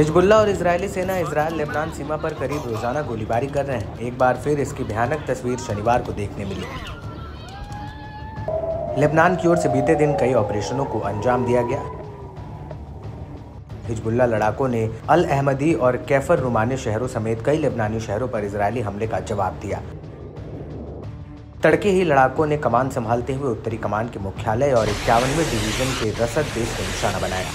Hezbollah और Israeli सेना Israel Lebanon सीमा पर करीब रोजाना गोलीबारी कर रहे हैं। एक बार फिर इसकी भयानक तस्वीर शनिवार को देखने मिली। लेबनान की ओर से बीते दिन कई ऑपरेशनों को अंजाम दिया गया। हिजबुल्लाह लड़ाकों ने अल अहमदी और कैफर रुमानी शहरों समेत कई लेबनानी शहरों पर इजरायली हमले का जवाब दिया। तड़के ही लड़ाकों ने कमान संभालते हुए उत्तरी कमान के मुख्यालय और 51वें डिवीजन के रसद बेस को निशाना बनाया।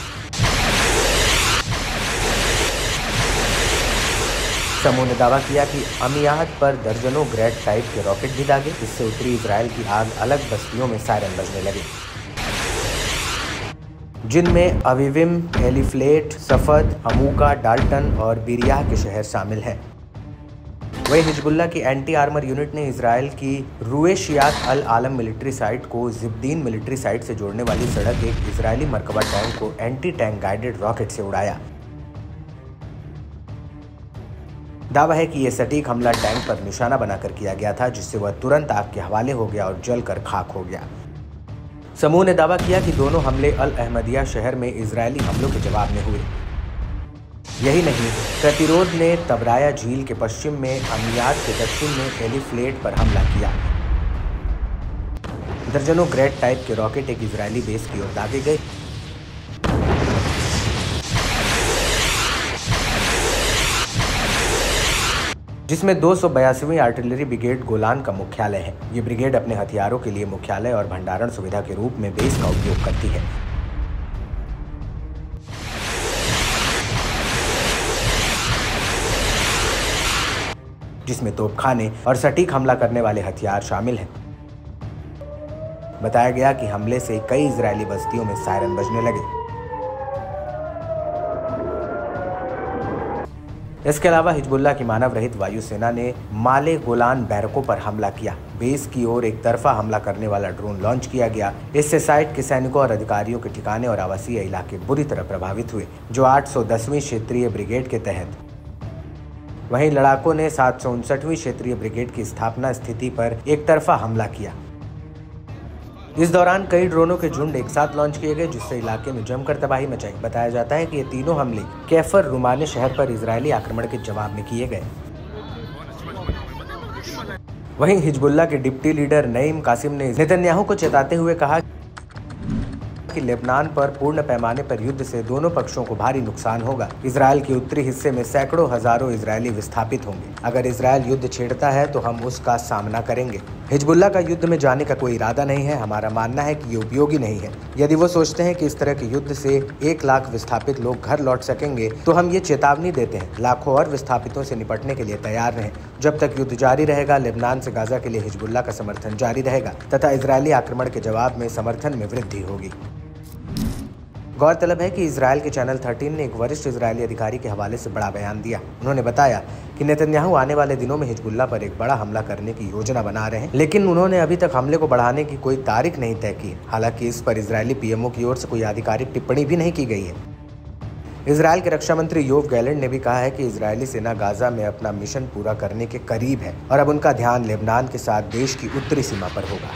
समूह ने दावा किया कि अमियाद पर दर्जनों ग्रेड टाइप के रॉकेट भी दागे, जिससे उत्तरी इजरायल की आग अलग बस्तियों में सायरन बजने लगे, जिनमें अविविम, एलिफ्लेट, सफद, अमूका, डाल्टन और बिरियाह के शहर शामिल हैं। वहीं हिजबुल्लाह की एंटी आर्मर यूनिट ने इजरायल की रुएशियात अल आलम मिलिट्री साइट को जिब्दीन मिलिट्री साइट से जोड़ने वाली सड़क एक इजरायली मरकबा टैंक को एंटी टैंक गाइडेड रॉकेट से उड़ाया। दावा है कि यह सटीक हमला टैंक पर निशाना बनाकर किया गया था, जिससे वह तुरंत आग के हवाले हो गया और जलकर खाक हो गया। समूह ने दावा किया कि दोनों हमले अल अहमदिया शहर में इजरायली हमलों के जवाब में हुए। यही नहीं, प्रतिरोध ने तबराया झील के पश्चिम में अमियाद के दक्षिण में एलिफ्लेट पर हमला किया। दर्जनों ग्रेड टाइप के रॉकेट एक इजरायली बेस की ओर दागे गए, जिसमें 282वीं आर्टिलरी ब्रिगेड गोलान का मुख्यालय है। ये ब्रिगेड अपने हथियारों के लिए मुख्यालय और भंडारण सुविधा के रूप में बेस का उपयोग करती है। जिसमें तोपखाने और सटीक हमला करने वाले हथियार शामिल हैं। बताया गया कि हमले से कई इजरायली बस्तियों में सायरन बजने लगे। इसके अलावा हिजबुल्लाह की मानव रहित वायुसेना ने माले गोलान बैरकों पर हमला किया। बेस की ओर एक तरफा हमला करने वाला ड्रोन लॉन्च किया गया। इससे साइट के सैनिकों और अधिकारियों के ठिकाने और आवासीय इलाके बुरी तरह प्रभावित हुए, जो 810वीं क्षेत्रीय ब्रिगेड के तहत। वहीं लड़ाकों ने 759वीं क्षेत्रीय ब्रिगेड की स्थापना स्थिति पर एक तरफा हमला किया। इस दौरान कई ड्रोनों के झुंड एक साथ लॉन्च किए गए, जिससे इलाके में जमकर तबाही मचाई। बताया जाता है कि ये तीनों हमले कैफर रुमानी शहर पर इजरायली आक्रमण के जवाब में किए गए। वहीं हिजबुल्लाह के डिप्टी लीडर नईम कासिम ने नेतन्याहू को चेताते हुए कहा कि लेबनान पर पूर्ण पैमाने पर युद्ध से दोनों पक्षों को भारी नुकसान होगा। इजरायल के उत्तरी हिस्से में सैकड़ों हजारों इजरायली विस्थापित होंगे। अगर इजरायल युद्ध छेड़ता है तो हम उसका सामना करेंगे। हिजबुल्लाह का युद्ध में जाने का कोई इरादा नहीं है। हमारा मानना है कि ये उपयोगी नहीं है। यदि वो सोचते हैं कि इस तरह के युद्ध से 1 लाख विस्थापित लोग घर लौट सकेंगे, तो हम ये चेतावनी देते हैं, लाखों और विस्थापितों से निपटने के लिए तैयार रहें। जब तक युद्ध जारी रहेगा, लेबनान से गाजा के लिए हिजबुल्लाह का समर्थन जारी रहेगा तथा इजरायली आक्रमण के जवाब में समर्थन में वृद्धि होगी। गौरतलब है कि इजरायल के चैनल 13 ने एक वरिष्ठ इजरायली अधिकारी के हवाले से बड़ा बयान दिया। उन्होंने बताया कि नेतन्याहू आने वाले दिनों में हिजबुल्लाह पर एक बड़ा हमला करने की योजना बना रहे हैं, लेकिन उन्होंने अभी तक हमले को बढ़ाने की कोई तारीख नहीं तय की। हालांकि इस पर इजरायली पीएमओ की ओर से कोई आधिकारिक टिप्पणी भी नहीं की गई है। इजरायल के रक्षा मंत्री योव गैलेंट ने भी कहा है कि इजरायली सेना गाजा में अपना मिशन पूरा करने के करीब है और अब उनका ध्यान लेबनान के साथ देश की उत्तरी सीमा पर होगा।